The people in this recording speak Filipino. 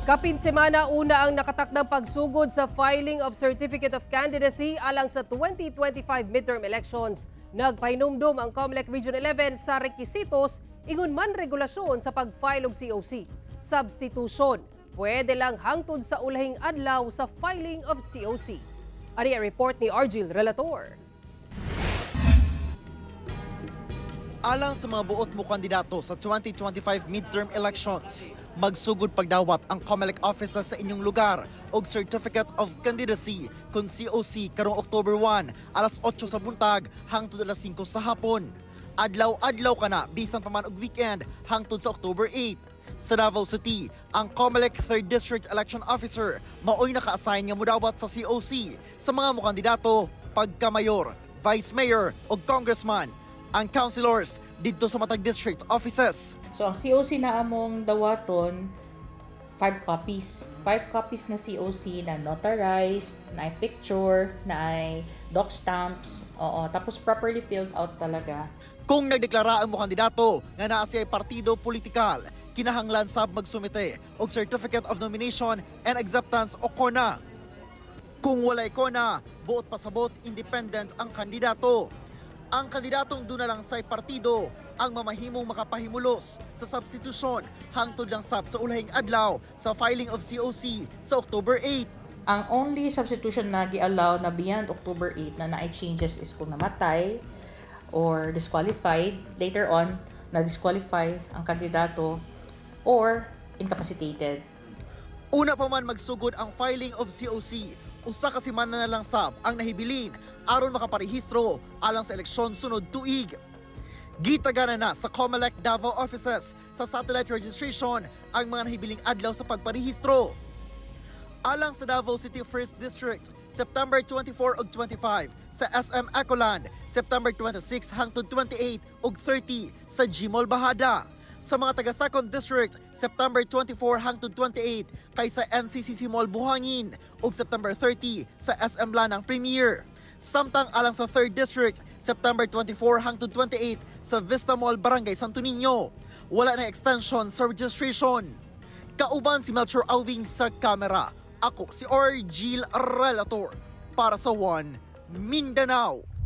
Kapinsemana una ang nakatakdang pagsugod sa filing of Certificate of Candidacy alang sa 2025 midterm elections. Nagpahinumdum ang COMELEC Region 11 sa rekisitos ingon man regulasyon sa pag-file og COC. Substitution, pwede lang hangtod sa ulahing adlaw sa filing of COC. Ari ang report ni Argil Relator. Alang sa mga buot mo kandidato sa 2025 midterm elections, magsugod pagdawat ang COMELEC offices sa inyong lugar og Certificate of Candidacy kun COC karong October 1, alas 8 sa buntag hangtod alas 5 sa hapon. Adlaw-adlaw ka na bisan pa man og weekend hangtod sa October 8. Sa Davao City, ang COMELEC 3rd District Election Officer maoy naka-assign nga mudawat sa COC sa mga mo kandidato pagka-mayor, vice mayor o congressman. Ang councilors dito sa matag district offices. So ang COC na among dawaton 5 copies. 5 copies na COC na notarized, na ay picture, na ay doc stamps. Oo, tapos properly filled out talaga. Kung nagdeklara ang mo kandidato nga naa siya partido politikal, kinahanglan sab magsumite og Certificate of Nomination and Acceptance o CONA. Kung walay CONA, buot pasabot independent ang kandidato. Ang kandidatong doon na lang sa partido ang mamahimong makapahimulos sa substitution hangtod lang sab sa ulahing adlaw sa filing of COC sa October 8. Ang only substitution na gi-allow na beyond October 8 na na changes is kung namatay or disqualified, later on na-disqualify ang kandidato or incapacitated. Una pa man magsugod ang filing of COC, usa ka semana na lang sab ang nahibilin aron makaparehistro alang sa eleksyon sunod tuig. Gitagana na sa COMELEC Davao offices sa satellite registration ang mga nahibiling adlaw sa pagparehistro. Alang sa Davao City 1st District, September 24 ug 25 sa SM Ecoland, September 26 hangtod 28 ug 30 sa Gmall Bahada. Sa mga taga 2nd District, September 24 hangtod 28 kay sa NCCC Mall Buhangin ug September 30 sa SM Lanang Premier. Samtang alang sa 3rd District, September 24 hangtod 28 sa Vista Mall Barangay Santo Niño. Wala na extension sa registration. Kauban si Melchor Alving sa kamera. Ako si Argil Relator para sa One Mindanao.